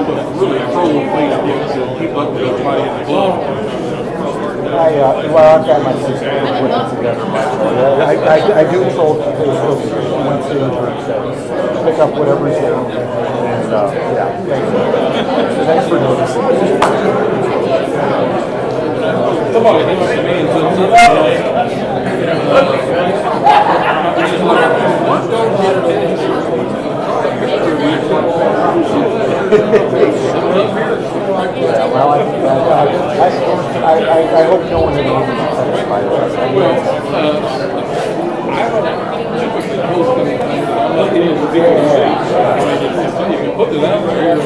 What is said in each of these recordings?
was really throwing fleet to keep up with everybody in the club. Well, I've got my sister putting it together. I do troll Facebook once a year, so pick up whatever's there. And yeah, thanks for noticing. Somebody came up to me and said, yeah, well, I hope no one in the room is satisfied with us. I don't typically post anything, but I'm looking at the video. You can put it out there.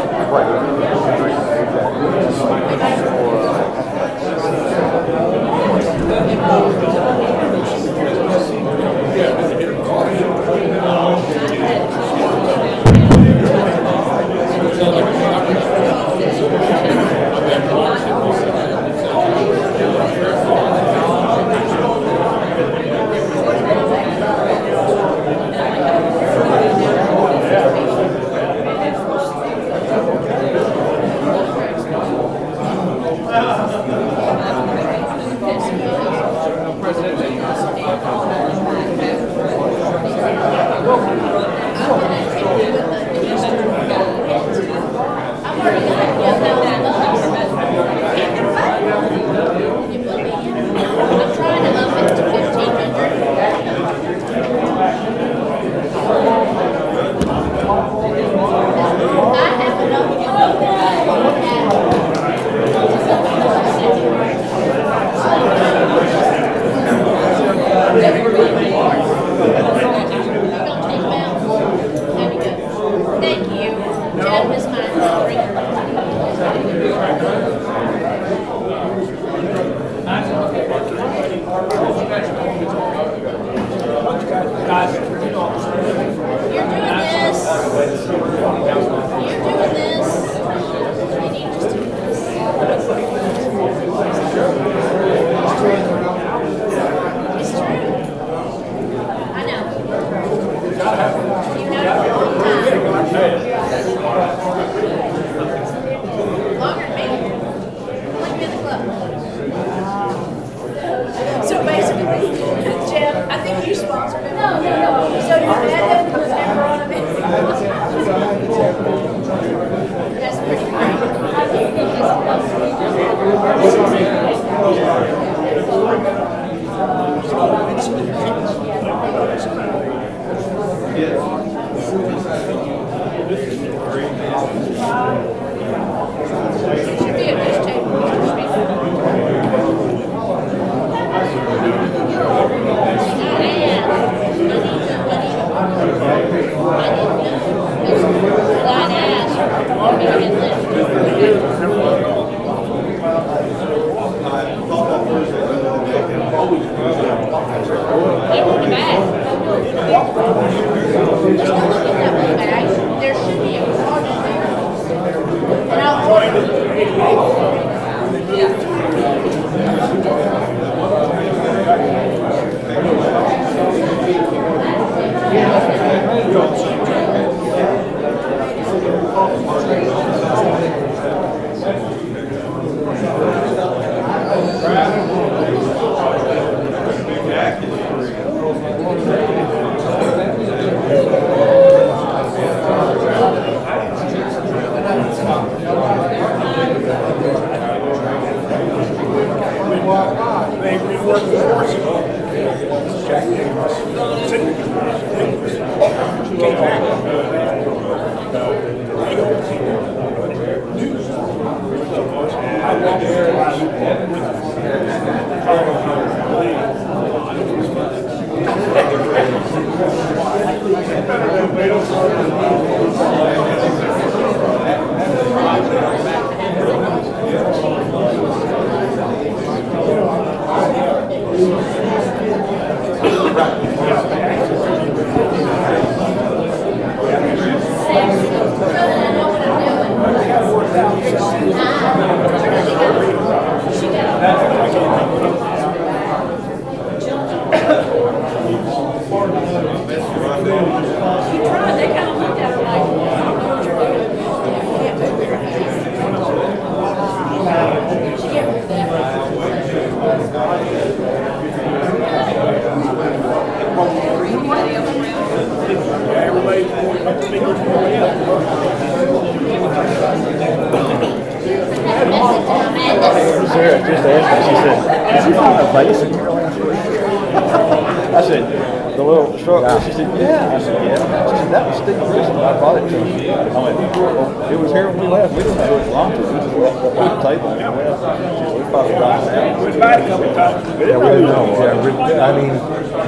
Sarah just asked me, she said, did you find a vase in your land? I said, the little short one. She said, yeah. I said, yeah. She said, that was Steve Christmas. I brought it to him. I went, well, it was here when we left. We didn't know it belonged to us. We just left it on the table when we left. She said, we probably got it out. We've had a couple of times. Yeah, we didn't know. Yeah, I mean,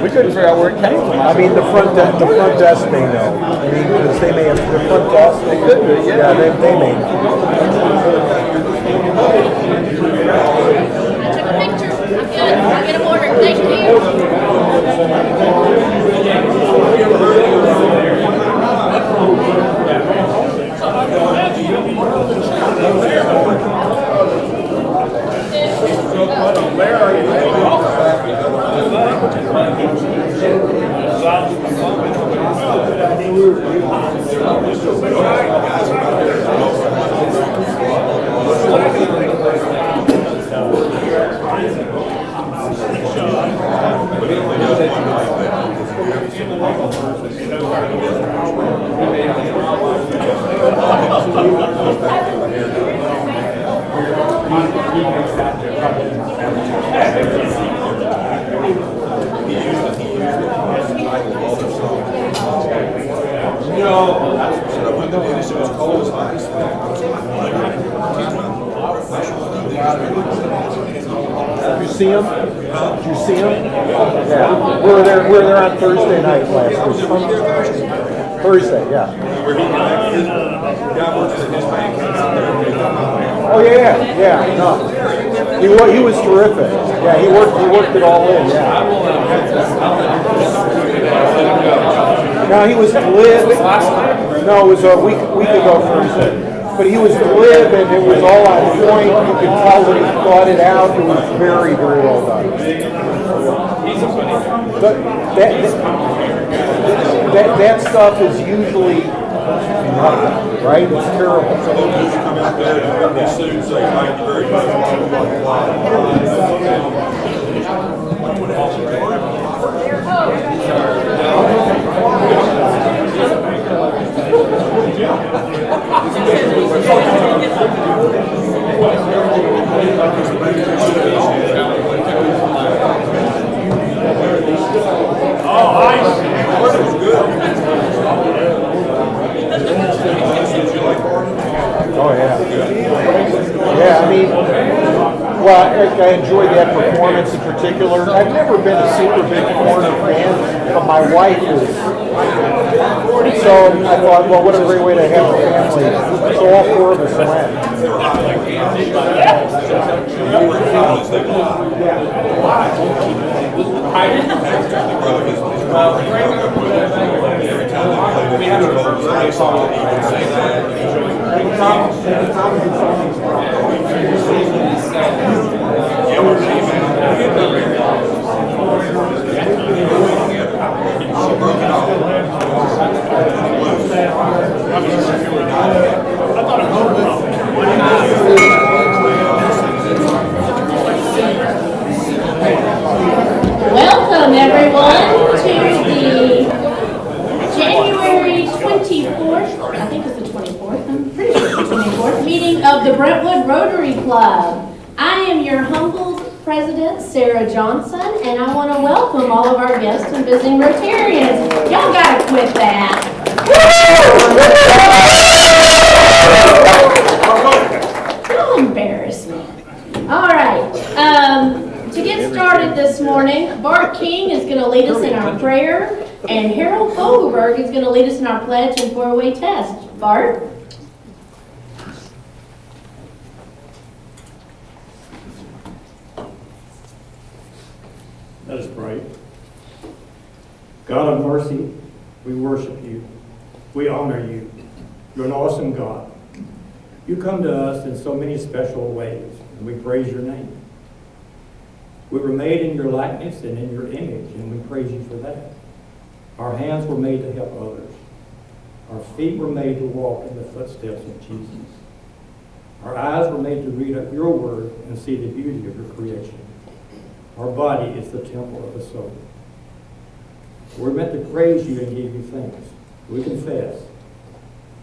We couldn't figure out where it came from. I mean, the front desk may know. I mean, because they may have the front desk. They could be, yeah. Yeah, they may know. I took a picture. I'm good. I'll get them ordered. Thank you. Did you see them? Did you see them? Yeah. We were there on Thursday night last week. Thursday, yeah. Oh yeah. No. He was terrific. Yeah, he worked it all in, yeah. No, he was glib. No, it was a week ago Thursday. But he was glib and it was all on point. You could tell that he thought it out. It was very, very well done. But that stuff is usually nothing, right? It's terrible. Come out there and be soon, say thank you very Oh yeah. Yeah, I mean, well, I enjoyed that performance in particular. I've never been a super big Corner fan, but my wife is. So I thought, well, what a great way to have a family. So all four of us Welcome everyone to the January 24th, I think it's the 24th, I'm pretty sure it's the 24th, meeting of the Brentwood Rotary Club. I am your humble president, Sarah Johnson, and I want to welcome all of our guests and visiting Rotarians. Y'all gotta quit that. Don't embarrass me. All right. To get started this morning, Bart King is going to lead us in our prayer, and Harold Fogelberg is going to lead us in our pledge and four-way test. Bart? Let us pray. God of mercy, we worship you. We honor you. You're an awesome God. You come to us in so many special ways, and we praise your name. We were made in your likeness and in your image, and we praise you for that. Our hands were made to help others. Our feet were made to walk in the footsteps of Jesus. Our eyes were made to read up your word and see the beauty of your creation. Our body is the temple of the soul. We're meant to praise you and give you thanks. We confess.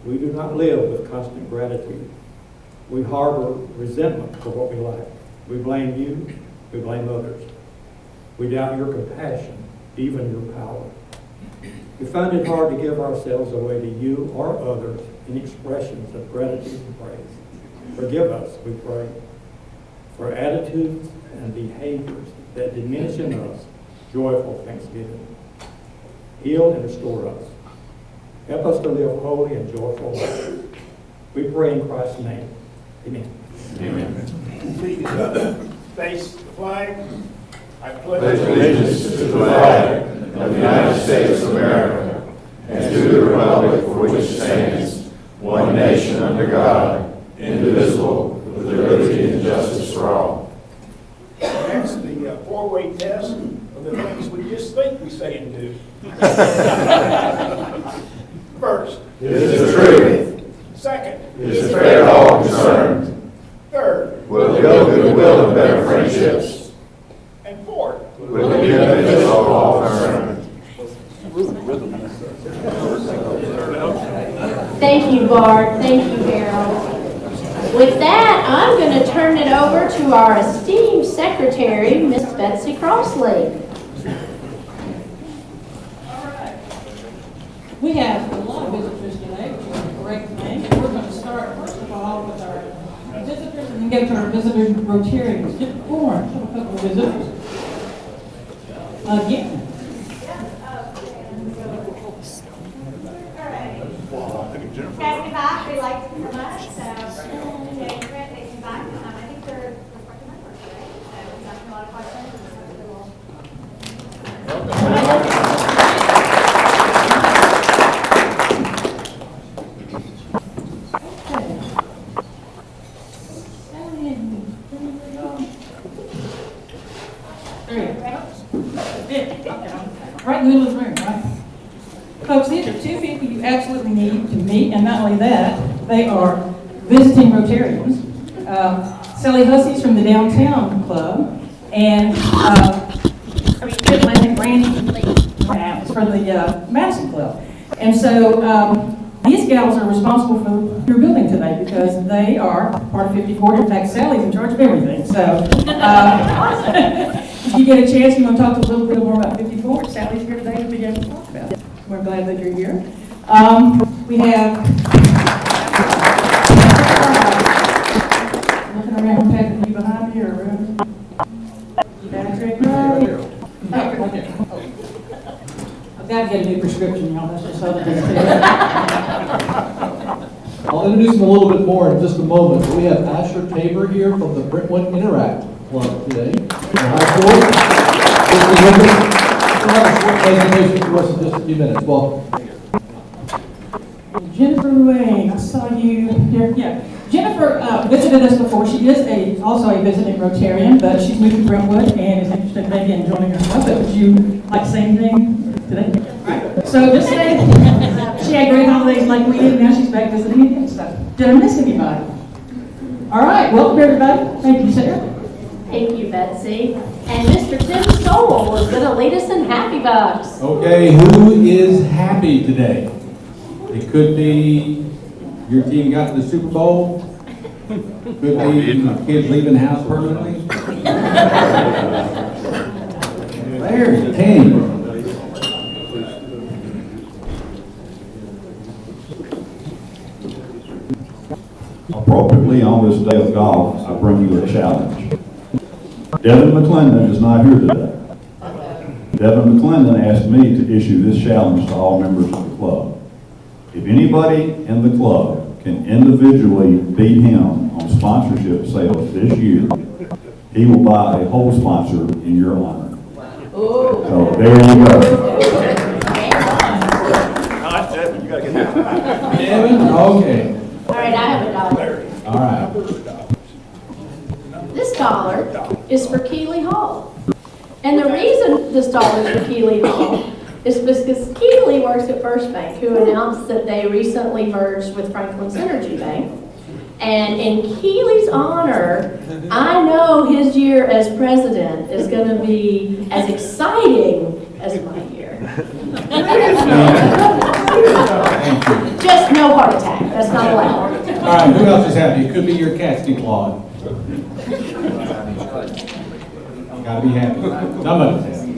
We do not live with constant gratitude. We harbor resentment for what we lack. We blame you, we blame others. We doubt your compassion, even your power. We find it hard to give ourselves away to you or others in expressions of gratitude and praise. Forgive us, we pray, for attitudes and behaviors that diminish in us joyful thanksgiving. Heal and restore us. Help us to live holy and joyful lives. We pray in Christ's name. Amen. Please face the flag. I pledge allegiance to the flag of the United States of America and to the republic for which it stands, one nation under God, indivisible, with liberty and justice for all. That's the four-way test of the things we just think we say and do. First, is the truth. Second, is fair to all concerned. Third, will build goodwill and better friendships. And fourth, will be beneficial to all concerned. Thank you, Bart. Thank you, Harold. With that, I'm going to turn it over to our esteemed secretary, Miss Betsy Crossley. We have a lot of visitors today, which is a great thing. We're going to start, first of all, with our visitors and then go to our visitor Rotarians. Get born. Have a couple of visitors. Again. Guys, be back. We like to come back. So, they come back. I think they're reflecting my work today. So, he's asking a lot of questions. Right in the middle of the room, right? Folks, these are two people you absolutely need to meet, and not only that, they are visiting Rotarians. Sally Hussey's from the Downtown Club, and Randy is from the Madison Club. And so these gals are responsible for your building today because they are part of 54. In fact, Sally's in charge of everything. So if you get a chance, you want to talk a little bit more about 54, Sally's here today to be able to talk about it. We're glad that you're here. We have, looking around, Patrick, you behind me or Patrick? I've got to get a new prescription, y'all. That's just other things. I'll introduce him a little bit more in just a moment. But we have Asher Tabor here from the Brentwood Interact Club today. We'll have a short presentation for us in just a few minutes. Welcome. Jennifer Wayne, I saw you here. Yeah. Jennifer visited us before. She is also a visiting Rotarian, but she's moved to Brentwood and is interested maybe in joining our club. But would you like to say anything today? Right. So just say she had great holidays like we did. Now she's back visiting again. So did I miss anybody? All right. Welcome everybody. Thank you, Sarah. Thank you, Betsy. And Mr. Tim Sowell is going to lead us in Happy Bucks. Okay, who is happy today? It could be your team got to the Super Bowl. Could be kids leaving the house permanently. There's the team. Appropriately on this day of golf, I bring you a challenge. Devin McClendon is not here today. Devin McClendon asked me to issue this challenge to all members of the club. If anybody in the club can individually beat him on sponsorship sales this year, he will buy a whole sponsor in your honor. So there you go. Devin, you gotta get that. Devin, okay. All right, I have a dollar. All right. This dollar is for Keeley Hall. And the reason this dollar is for Keeley Hall is because Keeley works at First Bank, who announced that they recently merged with Franklin Synergy Bank. And in Keeley's honor, I know his year as president is going to be as exciting as my year. Just no heart attack. That's not allowed. All right, who else is happy? It could be your cat's declawed. Gotta be happy. Somebody's happy.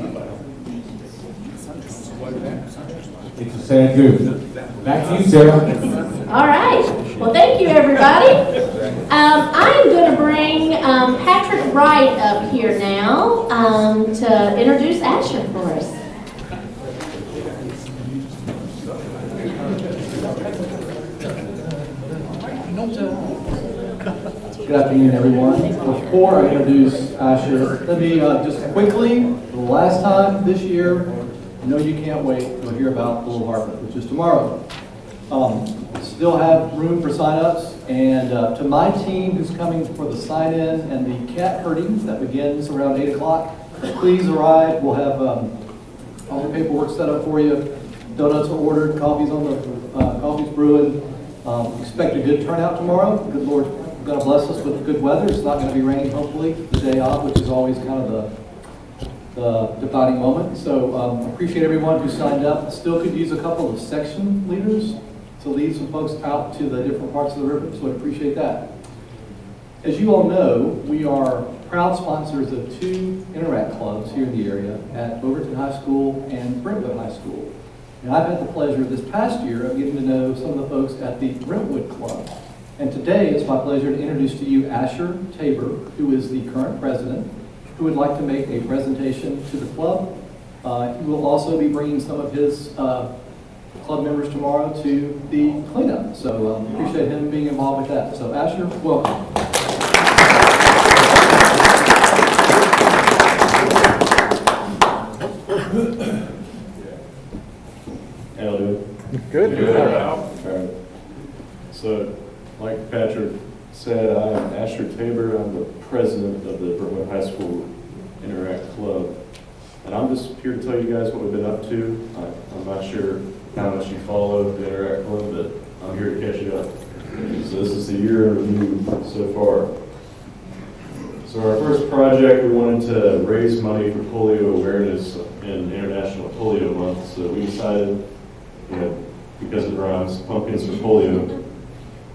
It's a sad goof. Back to you, Sarah. All right. Well, thank you, everybody. I'm going to bring Patrick Wright up here now to introduce Asher for us. Good afternoon, everyone. Before I introduce Asher, let me just quickly, for the last time this year, I know you can't wait to hear about Little Harvard, which is tomorrow. Still have room for sign-ups, and to my team who's coming for the sign-in and the cat herding that begins around 8 o'clock, please arrive. We'll have all the paperwork set up for you. Donuts are ordered, coffee's on the coffee's brewing. Expect a good turnout tomorrow. Good Lord, going to bless us with good weather. It's not going to be raining, hopefully, the day off, which is always kind of the defining moment. So appreciate everyone who signed up. Still could use a couple of section leaders to lead some folks out to the different parts of the river, so I appreciate that. As you all know, we are proud sponsors of 2 Interact clubs here in the area at Overton High School and Brentwood High School. And I've had the pleasure this past year of getting to know some of the folks at the Brentwood Club. And today it's my pleasure to introduce to you Asher Tabor, who is the current president, who would like to make a presentation to the club. He will also be bringing some of his club members tomorrow to the cleanup. So appreciate him being involved with that. So Asher, welcome. How y'all doing? Good. All right. So, like Patrick said, I'm Asher Tabor. I'm the president of the Brentwood High School Interact Club. And I'm just here to tell you guys what we've been up to. I'm not sure how much you follow the Interact Club, but I'm here to catch you up. So this is the year in review so far. So our first project, we wanted to raise money for polio awareness in International Polio Month. So we decided, because it rhymes, pumpkins for polio,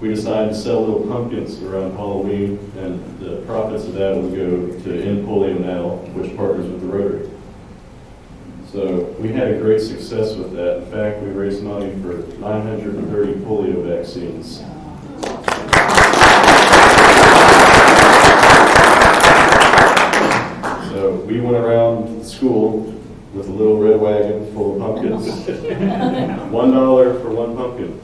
we decided to sell little pumpkins around Halloween, and the profits of that will go to End Polio Now, which partners with the Rotary. So we had a great success with that. In fact, we raised money for 930 polio vaccines. So we went around the school with a little red wagon full of pumpkins. $1 for one pumpkin.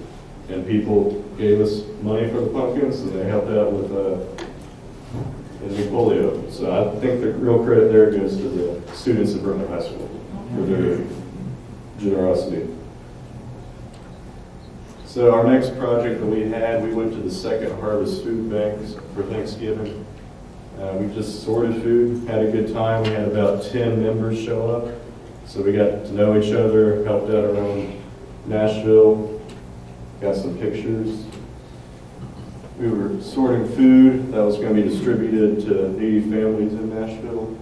And people gave us money for the pumpkins, and they helped out with ending polio. So I think the real credit there goes to the students at Brentwood High School for their generosity. So our next project that we had, we went to the Second Harvest Food Banks for Thanksgiving. We just sorted food, had a good time. We had about 10 members show up. So we got to know each other, helped out around Nashville, got some pictures. We were sorting food that was going to be distributed to needy families in Nashville.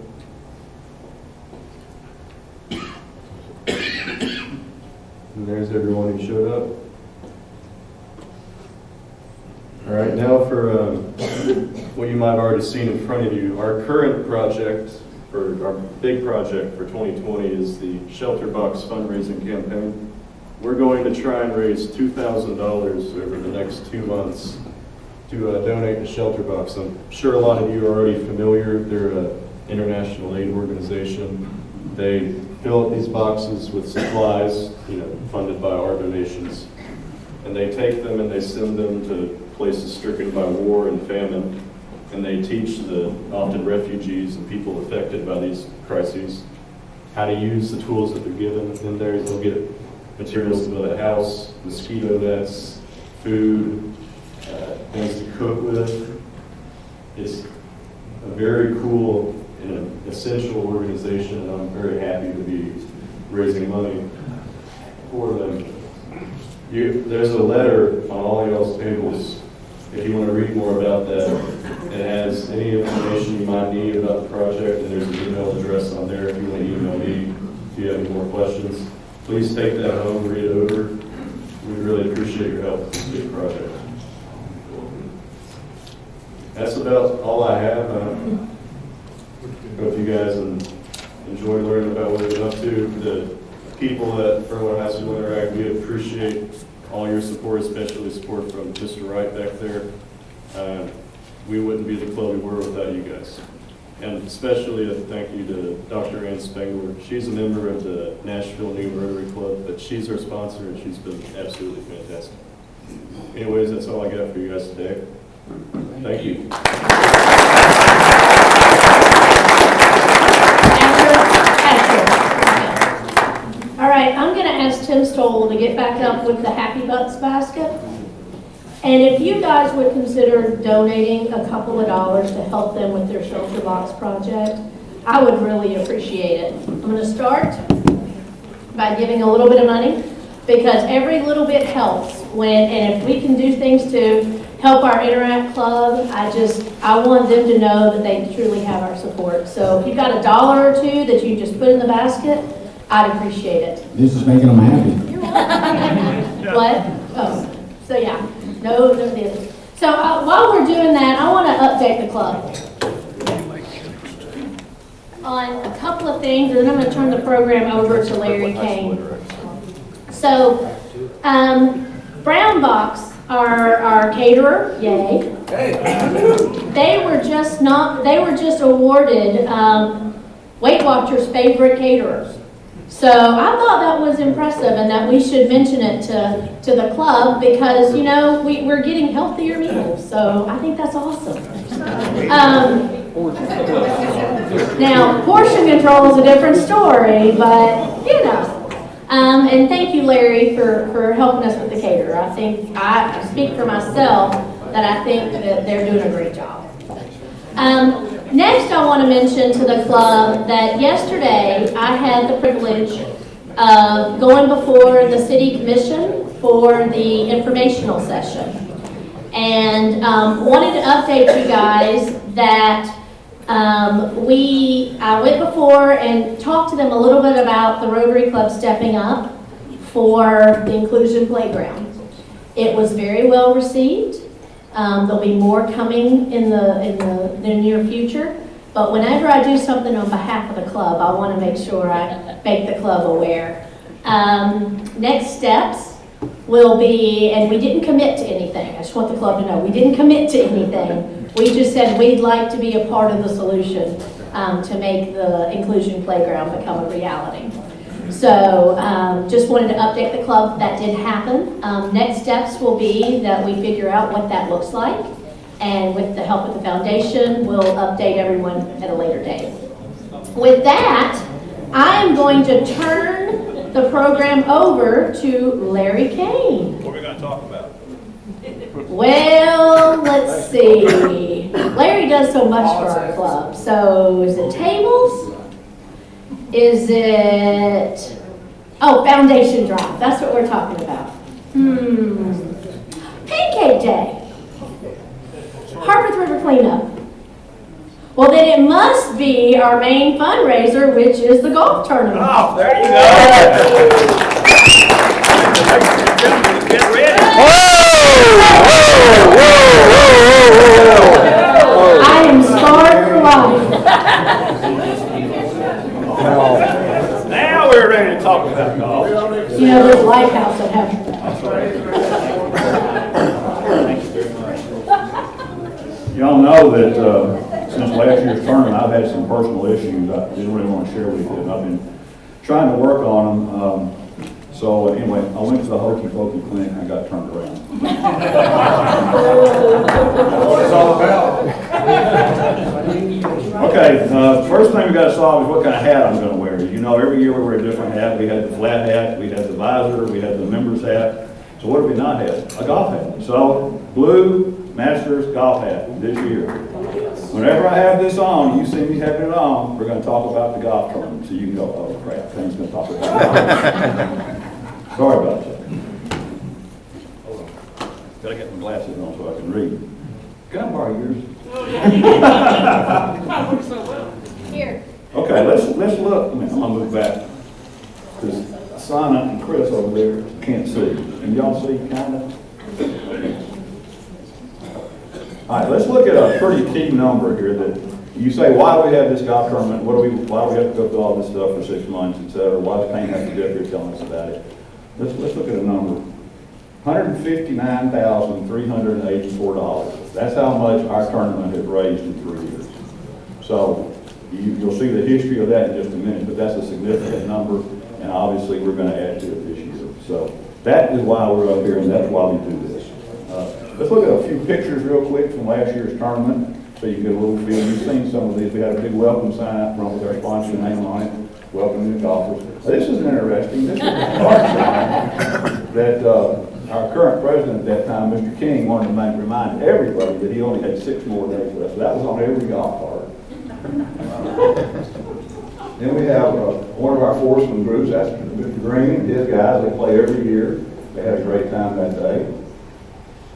And there's everyone who showed up. All right, now for what you might have already seen in front of you. Our current project, our big project for 2020 is the Shelter Box fundraising campaign. We're going to try and raise $2,000 over the next 2 months to donate to Shelter Box. I'm sure a lot of you are already familiar. They're an international aid organization. They fill up these boxes with supplies, funded by our donations. And they take them and they send them to places stricken by war and famine. And they teach the often refugees and people affected by these crises how to use the tools that they're given. And there they'll get materials to build a house, mosquito nets, food, things to cook with. It's a very cool and essential organization, and I'm very happy to be raising money for them. There's a letter on all y'all's tables if you want to read more about that. It has any information you might need about the project, and there's an email address on there if you want to email me if you have any more questions. Please take that home, read it over. We really appreciate your help with this big project. That's about all I have. Hope you guys enjoy learning about what we've been up to. The people at Brentwood High School Interact, we appreciate all your support, especially support from Mr. Wright back there. We wouldn't be the club we were without you guys. And especially a thank you to Dr. Ann Spengler. She's a member of the Nashville New Rotary Club, but she's our sponsor and she's been absolutely fantastic. Anyways, that's all I got for you guys today. Thank you. All right, I'm going to ask Tim Stoll to get back up with the Happy Bucks basket. And if you guys would consider donating a couple of dollars to help them with their shelter box project, I would really appreciate it. I'm going to start by giving a little bit of money, because every little bit helps. And if we can do things to help our Interact Club, I want them to know that they truly have our support. So if you've got $1 or $2 that you just put in the basket, I'd appreciate it. This is making them happy. What? Oh, so yeah, no deal. So while we're doing that, I want to update the club on a couple of things, and then I'm going to turn the program over to Larry Kane. So, Brown Box, our caterer, yay. They were just awarded Weight Watchers' favorite caterers. So I thought that was impressive, and that we should mention it to the club, because, you know, we're getting healthier meals. So I think that's awesome. Now, portion control is a different story, but, you know. And thank you, Larry, for helping us with the caterer. I speak for myself that I think that they're doing a great job. Next, I want to mention to the club that yesterday I had the privilege of going before the City Commission for the informational session. And wanted to update you guys that I went before and talked to them a little bit about the Rotary Club stepping up for the Inclusion Playground. It was very well received. There'll be more coming in the near future. But whenever I do something on behalf of the club, I want to make sure I make the club aware. Next steps will be, and we didn't commit to anything. I just want the club to know, we didn't commit to anything. We just said we'd like to be a part of the solution to make the Inclusion Playground become a reality. So just wanted to update the club. That did happen. Next steps will be that we figure out what that looks like, and with the help of the foundation, we'll update everyone at a later date. With that, I am going to turn the program over to Larry Kane. What are we going to talk about? Well, let's see. Larry does so much for our club. So is it tables? Is it, foundation drive. That's what we're talking about. Pancake day. Harpeth River cleanup. Well, then it must be our main fundraiser, which is the golf tournament. Oh, there you go. Get ready. I am scarred for life. Now we're ready to talk about golf. You know, there's Lighthouse that have. Y'all know that since last year's tournament, I've had some personal issues I didn't really want to share with you, and I've been trying to work on them. So anyway, I went to the Hokey Pokey clinic and I got turned around. That's what it's all about. Okay, first thing we got to solve is what kind of hat I'm going to wear. You know, every year we wear a different hat. We had the flat hat, we had the visor, we had the member's hat. So what have we not had? A golf hat. So blue Masters golf hat this year. Whenever I have this on, you see me having it on, we're going to talk about the golf tournament. So you can go, oh crap, Tim's going to talk about it. Sorry about that. Hold on. Gotta get my glasses on so I can read. Can I borrow yours? Here. Okay, let's look. I'm gonna move back. Because Sana and Chris over there can't see. Can y'all see kind of? All right, let's look at a pretty key number here that You say, why do we have this golf tournament? Why do we have to go through all this stuff for 6 months, et cetera? Why does Payne have to get up here telling us about it? Let's look at a number. $159,384. That's how much our tournament has raised in 3 years. So you'll see the history of that in just a minute, but that's a significant number, and obviously we're going to add to it this year. So that is why we're up here, and that's why we do this. Let's look at a few pictures real quick from last year's tournament, so you get a little feel. You've seen some of these. We had a big welcome sign out front with our sponsor name on it, welcome new golfers. This is interesting. This is a card sign that our current president at that time, Mr. King, wanted to remind everybody that he only had 6 more days left. So that was on every golf cart. Then we have one of our foursome groups, that's Mr. Green and his guys. They play every year. They had a great time that day.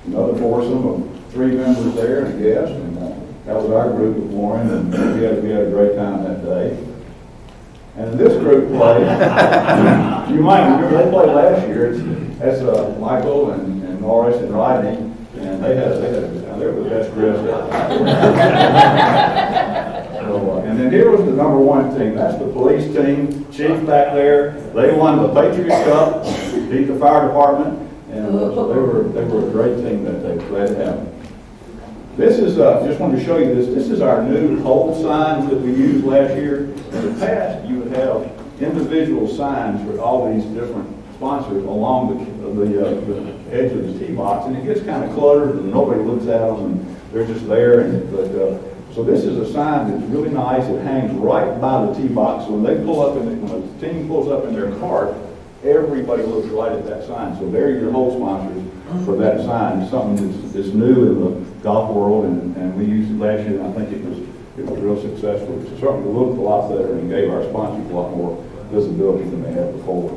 Another foursome of 3 members there and a guest, and that was our group with Warren, and we had a great time that day. And this group played. You might remember they played last year. That's Michael and Norris and Rodney, and they were the best dressed out. And then here was the #1 team. That's the police team. Chief back there. They won the Patriot Cup, beat the fire department, and so they were a great team that day. Glad to have them. This is just wanted to show you this. This is our new hole signs that we used last year. In the past, you would have individual signs for all these different sponsors along the edge of the tee box, and it gets kind of cluttered, and nobody looks at them, and they're just there. So this is a sign that's really nice. It hangs right by the tee box. So when they pull up, when the team pulls up in their cart, everybody looks right at that sign. So they're your whole sponsors for that sign. It's something that's new in the golf world, and we used it last year, and I think it was real successful. It certainly looked a lot better and gave our sponsors a lot more visibility than they had before.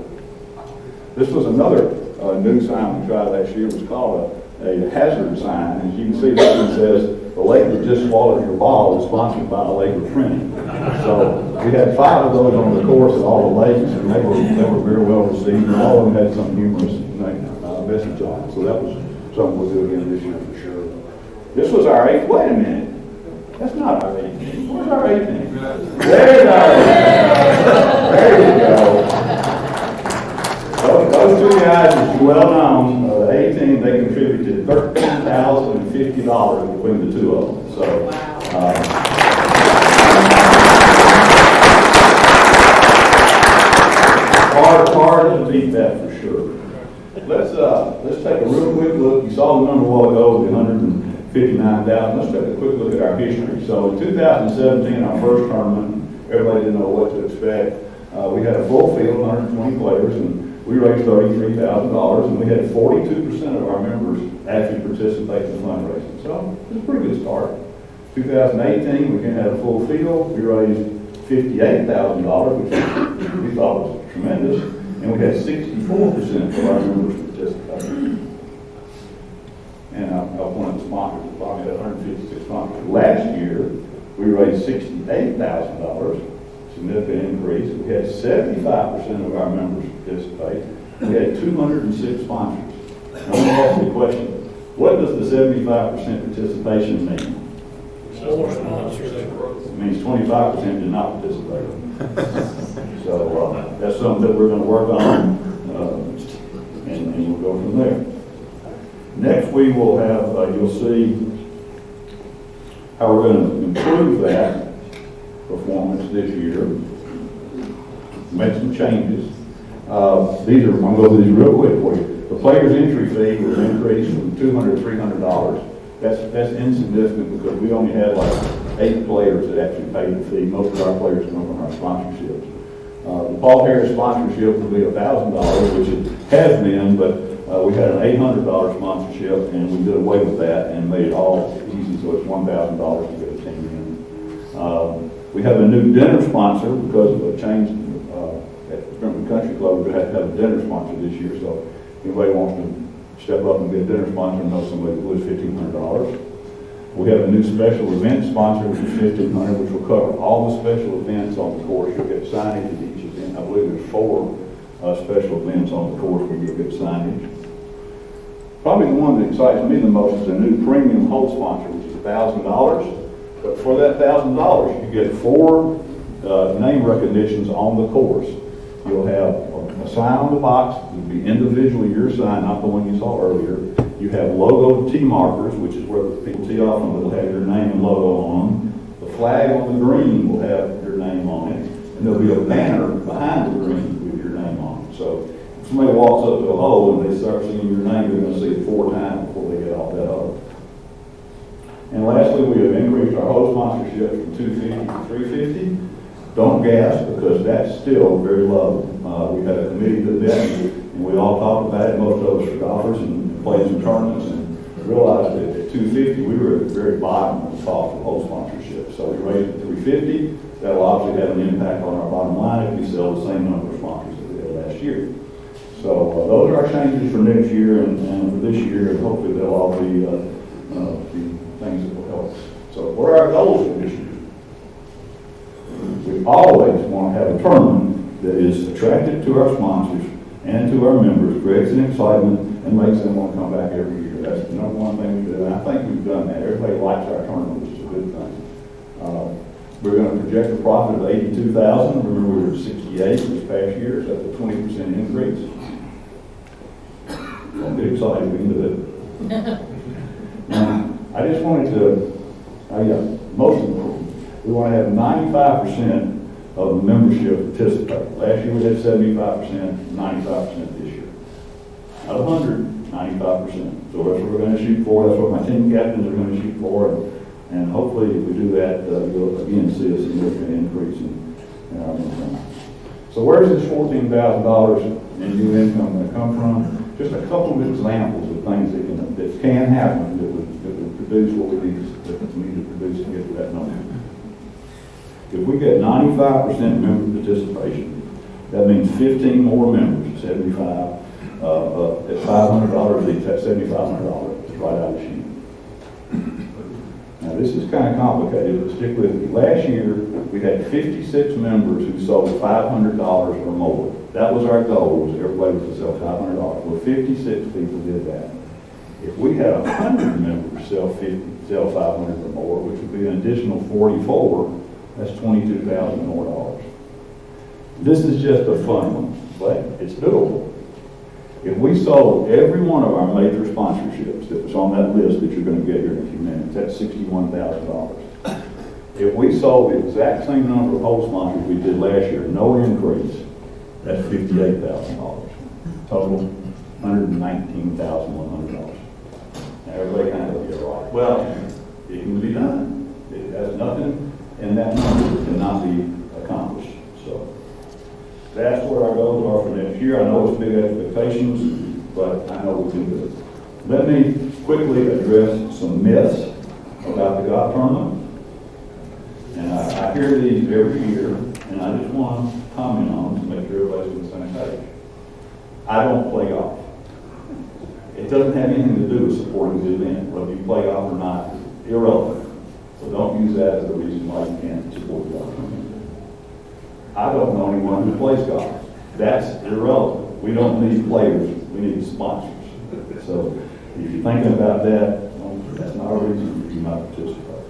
This was another new sign we tried last year. It was called a hazard sign. As you can see, this one says, "The lake that just swallowed your ball is sponsored by Laker Printing." So we had 5 of those on the course at all the lakes, and they were very well received, and all of them had some humorous message on it. So that was something we'll do again this year for sure. This was our 8th. Wait a minute. That's not our 18th. Where's our 18th? There's our 18th. There you go. Those 2 guys are well known. The 18, they contributed $13,050 between the 2 of them. So, hard to beat that for sure. Let's take a real quick look. You saw the number a while ago, the 159,000. Let's take a quick look at our history. So in 2017, our first tournament, everybody didn't know what to expect. We had a full field, 120 players, and we raised $33,000, and we had 42% of our members actually participate in fundraising. So it was a pretty good start. 2018, we had a full field. We raised $58,000, which we thought was tremendous, and we had 64% of our members participate. And I'll point out the sponsors. We probably had 156 sponsors. Last year, we raised $68,000. Significant increase. We had 75% of our members participate. We had 206 sponsors. Now, let me ask you a question. What does the 75% participation mean? It means 25% did not participate. So that's something that we're going to work on, and we'll go from there. Next, we will have, you'll see how we're going to improve that performance this year, make some changes. I'm going to go through these real quick for you. The player's entry fee was increased from $200 to $300. That's insignificant because we only had like 8 players that actually paid the fee. Most of our players come from our sponsorships. The Paul Harris sponsorship will be $1,000, which it has been, but we had an $800 sponsorship, and we did away with that and made it all easy, so it's $1,000 to get a team in. We have a new dinner sponsor because of a change at Brentwood Country Club. We're going to have a dinner sponsor this year, so if anybody wants to step up and be a dinner sponsor, know somebody that was $1,500. We have a new special event sponsor, which is $1,500, which will cover all the special events on the course. You'll get signage at each event. I believe there's 4 special events on the course where you'll get signage. Probably the one that excites me the most is a new premium hole sponsor, which is $1,000. But for that $1,000, you get 4 name recognitions on the course. You'll have a sign on the box, it'll be individually your sign, not the one you saw earlier. You have logo T markers, which is where people tee off and it'll have your name and logo on them. The flag on the green will have your name on it, and there'll be a banner behind the green with your name on it. So if somebody walks up to a hole and they start seeing your name, they're going to see it 4 times before they get off that hole. And lastly, we have increased our hose sponsorship from 250 to 350. Don't gasp, because that's still very low. We had a committee that met, and we all talked about it. Most of us are golfers and played some tournaments, and realized that at 250, we were at the very bottom of the cost of hose sponsorship. So we raised it to 350. That'll obviously have an impact on our bottom line if we sell the same number of sponsors that we had last year. So those are our changes for next year and for this year, and hopefully they'll all be things that will help us. So what are our goals for this year? We always want to have a tournament that is attractive to our sponsors and to our members, creates an excitement, and makes them want to come back every year. That's the number one thing we do, and I think we've done that. Everybody likes our tournament, which is a good thing. We're going to project a profit of $82,000. Remember, we were at 68 this past year, so that's a 20% increase. Don't get excited, we can do it. Now, I just wanted to, most important, we want to have 95% of the membership participate. Last year we had 75%, 95% this year. Not 100, 95%. So that's what we're going to shoot for. That's what my team captains are going to shoot for. And hopefully if we do that, you'll again see a significant increase in our income. So where is this $14,000 in new income going to come from? Just a couple of examples of things that can happen that would produce what we need to produce to get to that number. If we get 95% member participation, that means 15 more members, 75, at $500 each, that's $7,500. It's right out of the sheet. Now this is kind of complicated, but stick with me. Last year, we had 56 members who sold $500 or more. That was our goal, was everybody was to sell $500. Well, 56 people did that. If we had 100 members sell $500 or more, which would be an additional 44, that's $22,000 more. This is just a fun one, but it's doable. If we sold every one of our major sponsorships that was on that list that you're going to get here in a few minutes, that's $61,000. If we sold the exact same number of whole sponsors we did last year, no increase, that's $58,000. Total, $119,100. Now everybody kind of get right. Well, it can be done. It has nothing in that number that cannot be accomplished. So that's what our goals are for next year. I know it's big expectations, but I know we can do it. Let me quickly address some myths about the golf tournament. And I hear these every year, and I just want to comment on them to make sure everybody's on the same page. I don't play golf. It doesn't have anything to do with supporting the event, whether you play golf or not, irrelevant. So don't use that as a reason why you can't support the golf tournament. I don't know anyone who plays golf. That's irrelevant. We don't need players, we need sponsors. So if you're thinking about that, that's not a reason for you not to participate.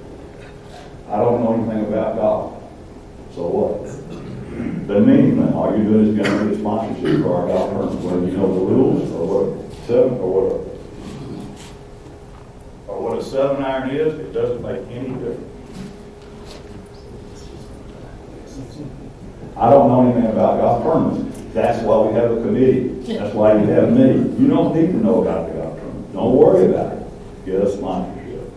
I don't know anything about golf. So what? Doesn't mean anything. All you're doing is going to get sponsorship for our golf tournament, whether you know the rules or what a 7-iron is, it doesn't make any difference. I don't know anything about golf tournaments. That's why we have a committee. That's why you have me. You don't need to know about the golf tournament. Don't worry about it. Get a sponsorship.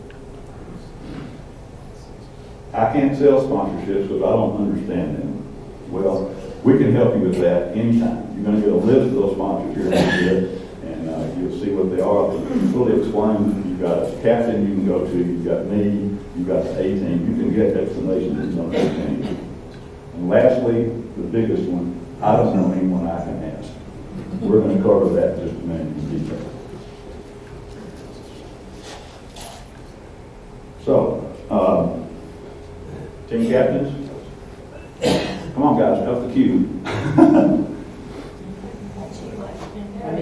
I can't sell sponsorships because I don't understand them. Well, we can help you with that anytime. You're going to get a list of those sponsors here in a bit, and you'll see what they are. It's fully explained. You've got a captain you can go to. You've got me. You've got the A-team. You can get explanations on those teams. And lastly, the biggest one, I don't know anyone I can ask. We're going to cover that in just a minute in detail. So, team captains, come on guys, up the queue.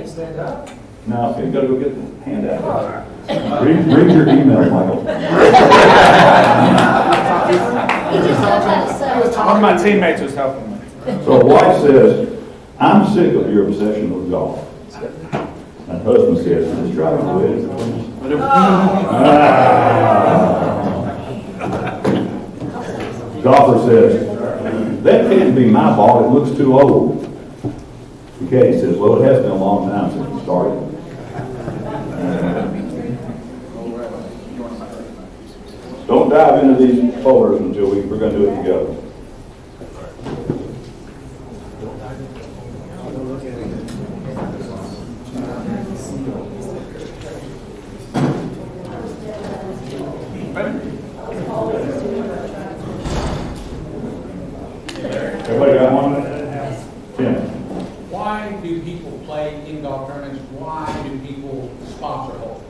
Stand up. No, you got to go get the handout. Read your email, Michael. my teammates was helping me. So a wife says, I'm sick of your obsession with golf. And husband says, it's driving me crazy. Golfer says, that can't be my ball, it looks too old. The caddy says, well, it has been a long time since you started. Don't dive into these folders until we're going to do it together. Everybody got one? Tim. Why do people play in golf tournaments? Why do people sponsor holes?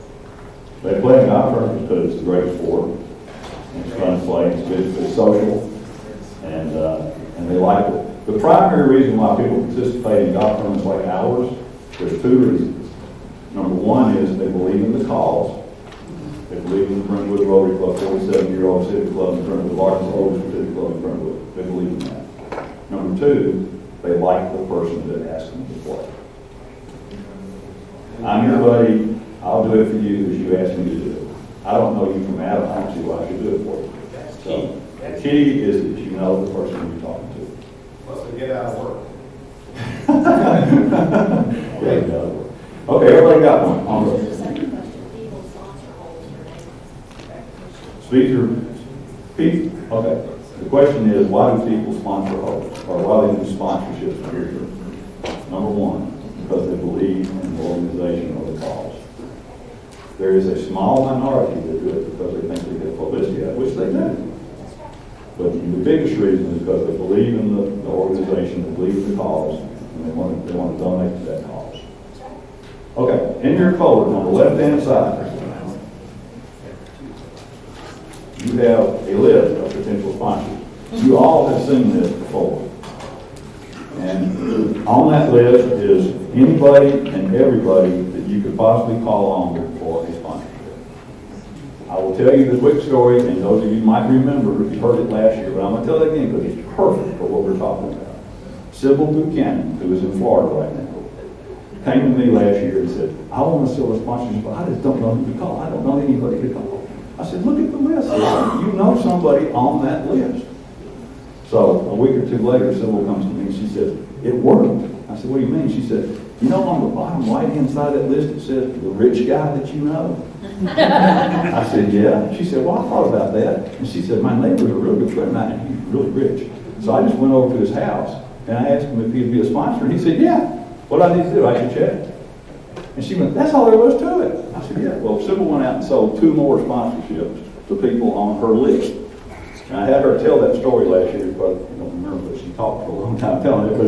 They play in golf tournaments because it's a great sport. It's fun to play, it's good, it's social, and they like it. The primary reason why people participate in golf tournaments like ours, there's two reasons. Number one is they believe in the cause. They believe in the BrentwoodRotary Club, 47-year-old civic club in Brentwood, the largest oldest civic club in Brentwood. They believe in that. Number two, they like the person that asked them to play. I'm your buddy, I'll do it for you as you asked me to do it. I don't know you from Adam, I don't see why I should do it for you. So, the key is that you know the person you're talking to. Let's get out of work. Yeah, get out of work. Okay, everybody got one on the speaker. Pete, okay. The question is, why do people sponsor holes? Or why do they do sponsorships here? Number one, because they believe in the organization or the cause. There is a small minority that do it because they think they get publicity out, which they do. But the biggest reason is because they believe in the organization, they believe in the cause, and they want to donate to that cause. Okay, in your folder on the left-hand side, you have a list of potential sponsors. You all have seen this before. And on that list is anybody and everybody that you could possibly call on for a sponsorship. I will tell you the quick story, and those of you might remember if you heard it last year, but I'm going to tell it again because it's perfect for what we're talking about. Sybil Buchanan, who is in Florida right now, came to me last year and said, I want to sell a sponsorship, but I just don't know who to call. I don't know anybody to call. I said, look at the list. You know somebody on that list. So a week or two later, Sybil comes to me and she says, it worked. I said, what do you mean? She said, you know on the bottom right-hand side of that list it says, the rich guy that you know? I said, yeah. She said, well, I thought about that. And she said, my neighbor's a real good friend of mine, and he's really rich. So I just went over to his house, and I asked him if he'd be a sponsor, and he said, yeah. What do I need to do? I should check. And she went, that's all there was to it. I said, yeah. Well, Sybil went out and sold 2 more sponsorships to people on her list. And I had her tell that story last year, but you don't remember, but she talked for a long time telling it. But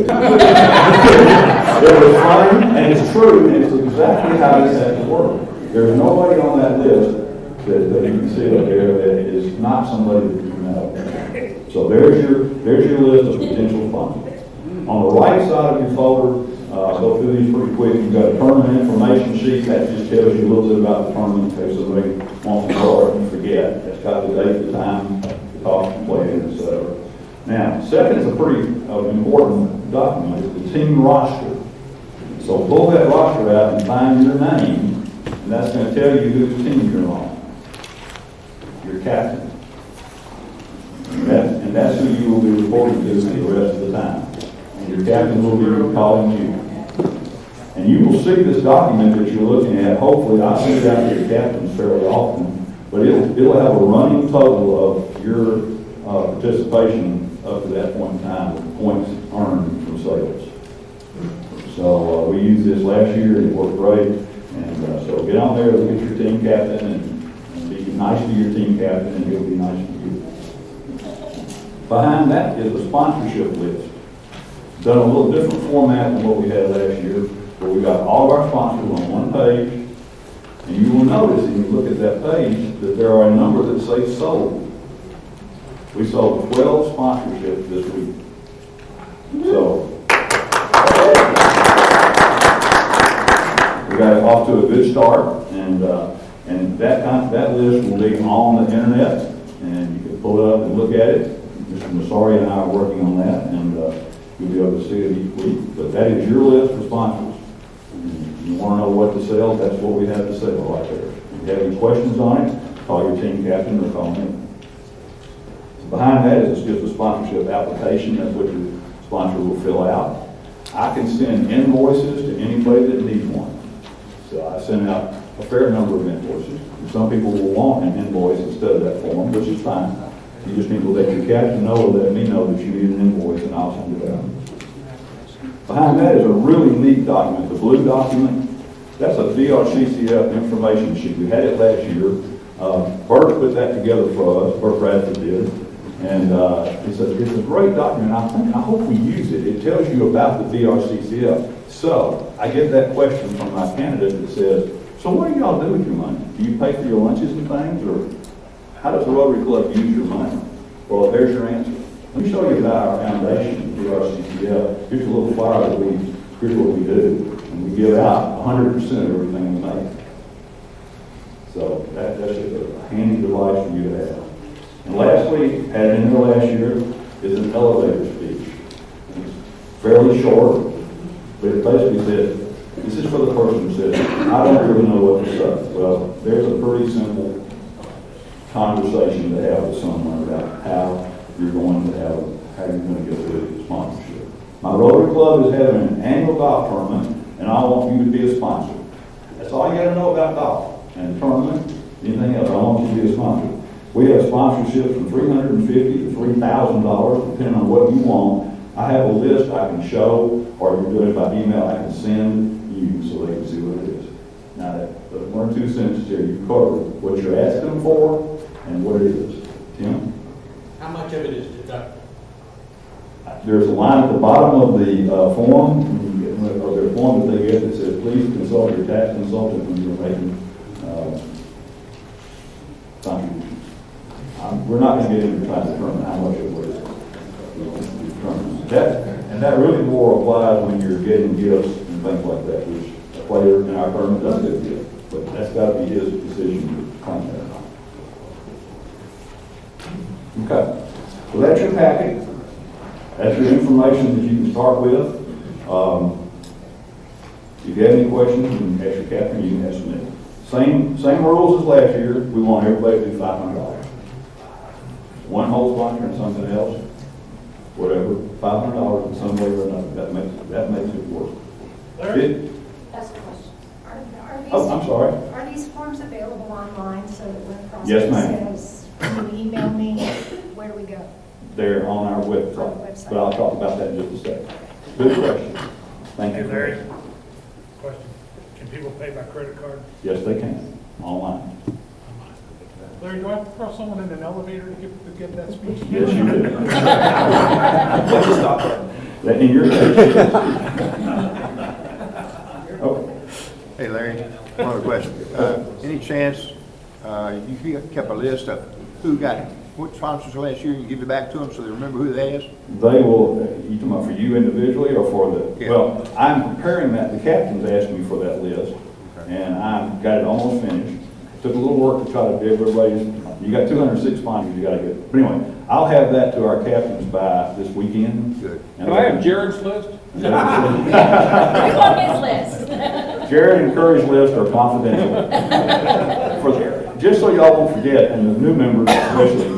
it was funny, and it's true, and it's exactly how this has to work. There's nobody on that list that you can see up there that is not somebody that you know. So there's your list of potential sponsors. On the right side of your folder, I'll go through these pretty quick. You've got a tournament information sheet that just tells you a little bit about the tournament in case somebody wants to start and forget. It's got the date, the time, the cost of playing, etc. Now, second is a pretty important document, is the team roster. So pull that roster out and find your name, and that's going to tell you whose team you're on. Your captain. And that's who you will be reporting to for the rest of the time. And your captain will be calling you. And you will see this document that you're looking at. Hopefully, I send it out to your captains fairly often, but it'll have a running total of your participation up to that point in time with points earned from sales. So we used this last year, and it worked great. And so get on there, look at your team captain, and be nice to your team captain, and he'll be nice to you. Behind that is a sponsorship list. Done a little different format than what we had last year, where we got all of our sponsors on one page. And you will notice, if you look at that page, that there are a number that say sold. We sold 12 sponsorships this week. So we got it off to a good start, and that list will be on the internet, and you can pull it up and look at it. You Mr. Massari and I are working on that, and you'll be able to see it each week. But that is your list for sponsors. You want to know what to sell, that's what we have to sell right there. If you have any questions on it, call your team captain or call me. Behind that is just a sponsorship application. That's what your sponsor will fill out. I can send invoices to anybody that needs one. So I send out a fair number of invoices. And some people will want an invoice instead of that form, which is fine. You just need to let your captain know or let me know that you need an invoice, and I'll send it out. Behind that is a really neat document, the blue document. That's a VRCCF information sheet. We had it last year. Bert put that together for us, Bert Bradford did. And it's a great document. I hope we use it. It tells you about the VRCCF. So I get that question from my candidate that says, so what do y'all do with your money? Do you pay for your lunches and things, or how does the Rotary Club use your money? Well, there's your answer. Let me show you about our foundation, VRCCF. Here's a little flyer that here's what we do. And we give out 100% of everything we make. So that's just a handy device for you to have. And lastly, added in there last year, is an elevator speech. It's fairly short, but it basically says, this is for the person who says, I don't really know what to say. Well, there's a pretty simple conversation to have with someone about how you're going to get the sponsorship. My Rotary Club is having an annual golf tournament, and I want you to be a sponsor. That's all you got to know about golf and the tournament. Anything else, I want you to be a sponsor. We have sponsorships from $350 to $3,000, depending on what you want. I have a list I can show, or if you're doing it by email, I can send you so they can see what it is. Now, that 1 or 2 sentences here, you cover what you're asking for and what it is. Tim? How much of it is deductible? There's a line at the bottom of the form, or their form that they get that says, please consult your tax consultant when you're making contributions. We're not going to get into trying to determine how much it was. That really more applies when you're getting gifts and things like that, which a player in our tournament does get gifts, but that's got to be his decision to claim that. Okay, so that's your packet. That's your information that you can start with. If you have any questions, you can ask your captain, you can ask me. Same rules as last year. We want everybody to do $500. One hole sponsor and something else, whatever, $500 in some way or another. That makes it work. Larry? That's a question. I'm sorry. Are these forms available online so that when the process Yes, ma'am. says, can you email me, where do we go? They're on our website. But I'll talk about that in just a second. Good question. Thank you. Hey, Larry, question. Can people pay by credit card? Yes, they can, online. Larry, do I have to throw someone in an elevator to get that speech? Yes, you do. Let's stop that. In your case. Okay. Hey, Larry, one other question. Any chance you kept a list of who got what sponsors last year, and you give it back to them so they remember who they asked? They will, you talking about for you individually or for the, yeah. Well, I'm preparing that. The captain's asked me for that list, and I've got it almost finished. It took a little work to try to give everybody's, you got 206 sponsors you got to get. But anyway, I'll have that to our captains by this weekend. Good. Do I have Jared's list? We want his list. Jared and Curry's list are confidential. Just so y'all won't forget, and the new members especially,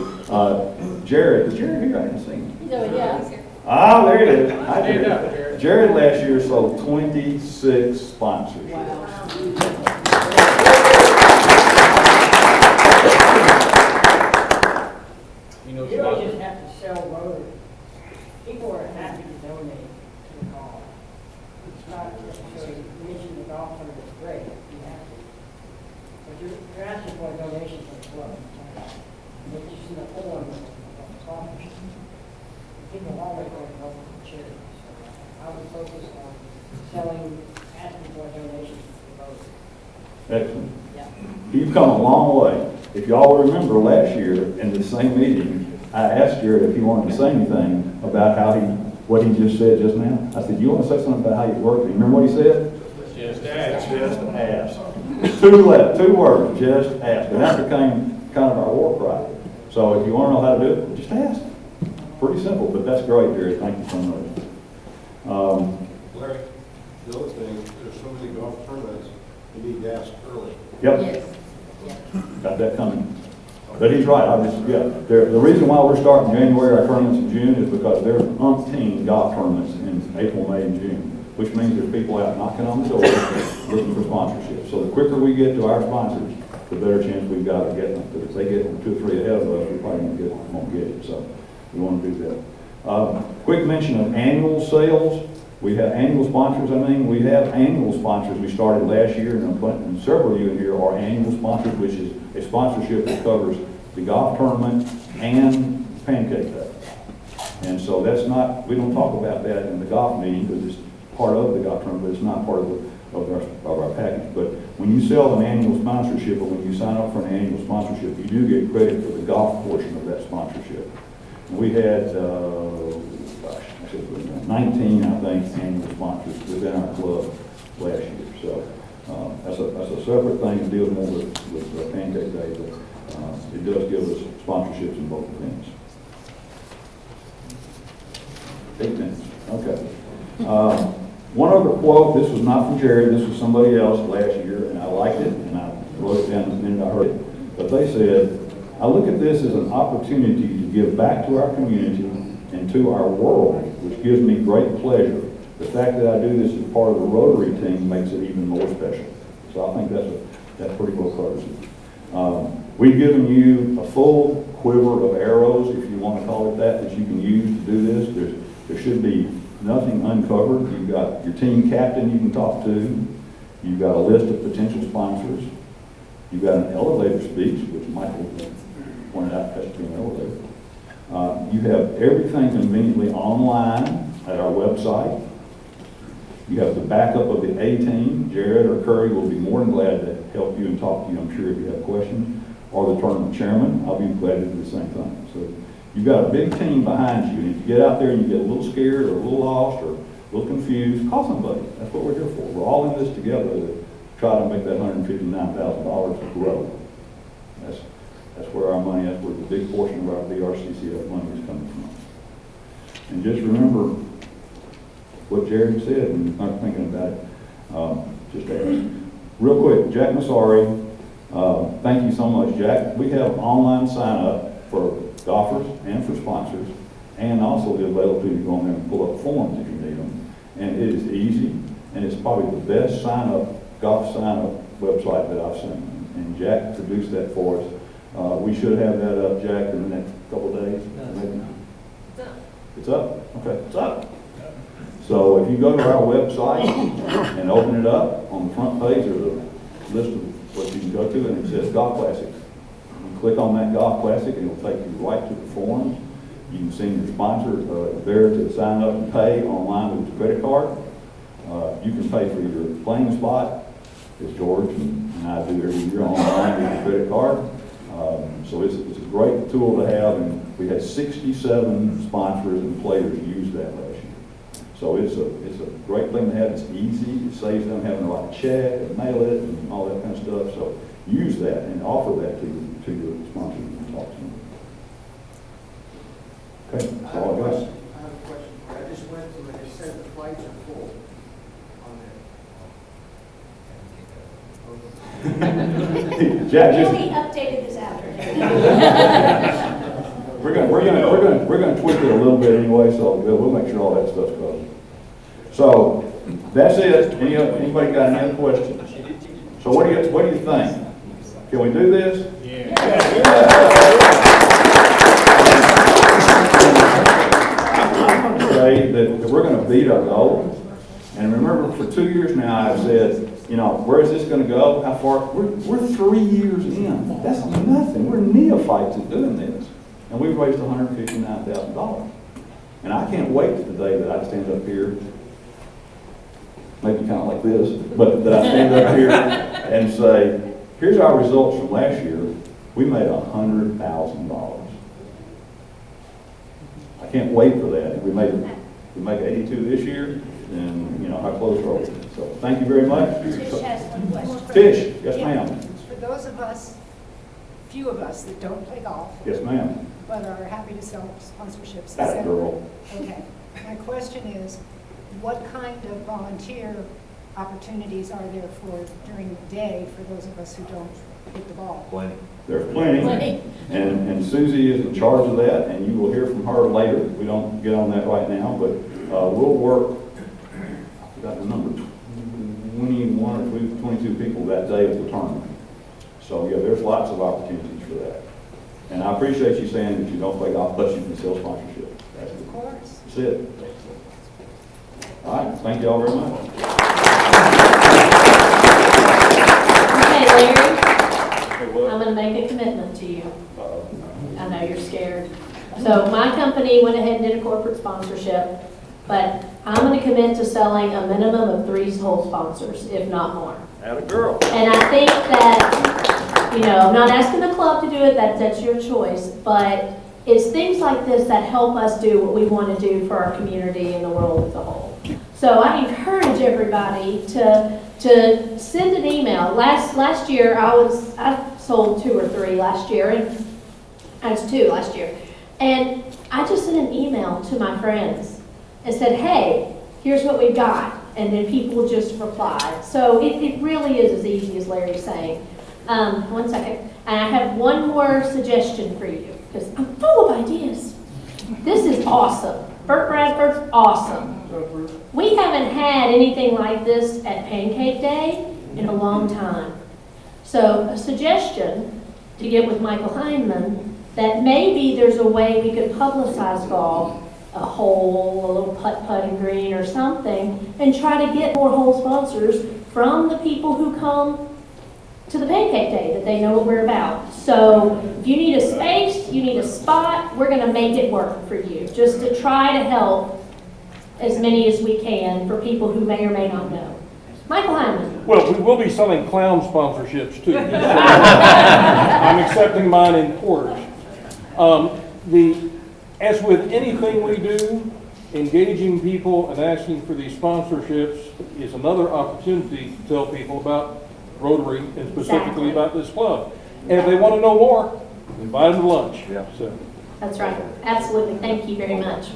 Jared, is Jared here? I can see him. Yeah. Ah, there it is. Hi, Stand up, Jared. Jared. Jared last year sold 26 sponsors. Wow. You don't just have to sell Rotary. People are happy to donate to the cause. It's not just so you mention the golf tournament is great, you have to. But you're asking for a donation for the club. But just in the form of sponsorship. People always want to help the charity. So I would focus on asking for a donation for the Rotary. Excellent. Yeah. You've come a long way. If y'all remember last year in the same meeting, I asked Jared if he wanted to say anything about what he just said just now. I said, you want to say something about how you work? You remember what he said? Just ask. Just ask. Two words, just ask. And that became kind of our war cry. So if you want to know how to do it, just ask. Pretty simple, but that's great, Jerry. Thank you so much. Larry, the other thing, there's so many golf tournaments, you need gas early. Yep. Got that coming. But he's right, the reason why we're starting January, our tournaments in June, is because there's umpteen golf tournaments in April, May, and June, which means there's people out knocking on the door looking for sponsorship. So the quicker we get to our sponsors, the better chance we've got of getting them. But if they get 2 or 3 ahead of us, we probably won't get it. So we want to do that. Quick mention of annual sales. We have annual sponsors. We have annual sponsors we started last year, and several of you in here are annual sponsors, which is a sponsorship that covers the golf tournament and Pancake Day. And so that's not, we don't talk about that in the golf meeting because it's part of the golf tournament, but it's not part of our package. But when you sell an annual sponsorship, or when you sign up for an annual sponsorship, you do get credit for the golf portion of that sponsorship. And we had, 19, I think, annual sponsors within our club last year. So that's a separate thing that deals more with Pancake Day, but it does give us sponsorships in both events. 8 minutes. Okay. One other quote. This was not from Jerry. This was somebody else last year, and I liked it, and I wrote it down the minute I heard it. But they said, "I look at this as an opportunity to give back to our community and to our world, which gives me great pleasure. The fact that I do this as part of the Rotary team makes it even more special." So I think that pretty well covers it. We've given you a full quiver of arrows, if you want to call it that you can use to do this. There should be nothing uncovered. You've got your team captain you can talk to. You've got a list of potential sponsors. You've got an elevator speech, which Michael pointed out has to be an elevator. You have everything conveniently online at our website. You have the backup of the A-team. Jared or Curry will be more than glad to help you and talk to you, I'm sure, if you have questions. Or the tournament chairman, I'll be glad to do the same thing. So you've got a big team behind you. And if you get out there and you get a little scared or a little lost or a little confused, call somebody. That's what we're here for. We're all in this together to try to make that $159,000 grow. That's where our money, that's where the big portion of our BRCCF money is coming from. And just remember what Jared said when you're not thinking about it. Just ask. Real quick, Jack Massari, thank you so much, Jack. We have online sign up for golfers and for sponsors, and also the availability to go in there and pull up forms if you need them. And it is easy, and it's probably the best golf sign up website that I've seen. And Jack produced that for us. We should have that up, Jack, in the next couple of days. Maybe. It's up? Okay, it's up. So if you go to our website and open it up, on the front page there's a list of what you can go to, and it says Golf Classic. You click on that Golf Classic and it'll take you right to the forums. You can send your sponsor there to sign up and pay online with your credit card. You can pay for your playing spot, as George and I do every year online with your credit card. So it's a great tool to have, and we had 67 sponsors and players use that last year. So it's a great thing to have. It's easy. It saves them having to write a check and mail it and all that kind of stuff. So use that and offer that to your sponsors and talk to them. Okay, that's all I got. I have a question. I just went through and it said the flights are full on there. Jack, It'll be updated this afternoon. we're gonna tweak it a little bit anyway, so we'll make sure all that stuff's covered. So that's it. Anybody got any other questions? So what do you think? Can we do this? Say that we're going to beat our goal. And remember, for 2 years now, I've said, where is this going to go? How far? We're 3 years in. That's nothing. We're neophytes at doing this. And we've raised $159,000. And I can't wait to the day that I stand up here, maybe kind of like this, but that I stand up here and say, here's our results from last year. We made $100,000. I can't wait for that. We make 82 this year, and how close are we? So thank you very much. Tish has one question. Tish, yes ma'am. For those of us, few of us that don't play golf, Yes ma'am. but are happy to sell sponsorships. That girl. Okay. My question is, what kind of volunteer opportunities are there for during the day for those of us who don't hit the ball? Plenty. There's plenty. Plenty. And Susie is in charge of that, and you will hear from her later. We don't get on that right now, but we'll work, I forgot the number, 21 or 22 people that day of the tournament. So, yeah, there's lots of opportunities for that. And I appreciate you saying that you don't play golf, but you can sell sponsorship. Of course. That's it. All right, thank you all very much. Okay, Larry, I'm gonna make a commitment to you. I know you're scared. So my company went ahead and did a corporate sponsorship, but I'm gonna commit to selling a minimum of 3 whole sponsors, if not more. Atta girl. And I think that, you know, I'm not asking the club to do it, that's your choice, but it's things like this that help us do what we want to do for our community and the world as a whole. So I encourage everybody to send an email. Last year I sold 2 or 3 last year, and I was 2 last year. And I just sent an email to my friends and said, hey, here's what we've got. And then people just replied. So it really is as easy as Larry's saying. One second. And I have one more suggestion for you, because I'm full of ideas. This is awesome. Burt Bradford's awesome. We haven't had anything like this at Pancake Day in a long time. So a suggestion to get with Michael Heineman, that maybe there's a way we could publicize golf, a hole, a little putt-putting green or something, and try to get more hole sponsors from the people who come to the Pancake Day, that they know what we're about. So if you need a space, you need a spot, we're going to make it work for you, just to try to help as many as we can for people who may or may not know. Michael Hyman. Well, we will be selling clown sponsorships too. I'm accepting mine in quarters. As with anything we do, engaging people and asking for these sponsorships is another opportunity to tell people about Rotary and specifically about this club. And if they want to know more, invite them to lunch. Yeah. So. That's right. Absolutely. Thank you very much.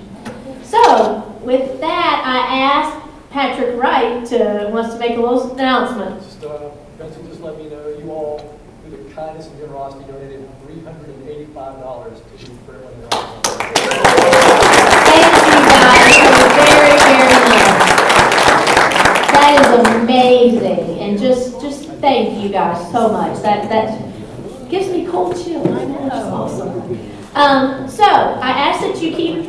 So, with that, I asked Patrick Wright wants to make a little announcement. Benson just let me know you all, through the kindness and generosity, donated $385 to Youth Prayer Women. Thank you guys. Very, very nice. That is amazing. And just thank you guys so much. That gives me cold chills. I know. That's awesome. So I ask that you keep,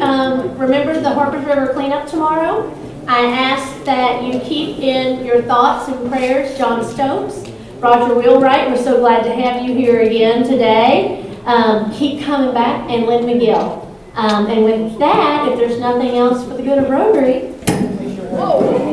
remember the Harpers River cleanup tomorrow. I ask that you keep in your thoughts and prayers John Stokes, Roger Wheelwright. We're so glad to have you here again today. Keep coming back, and Lynn McGill. And with that, if there's nothing else for the good of Rotary, whoa.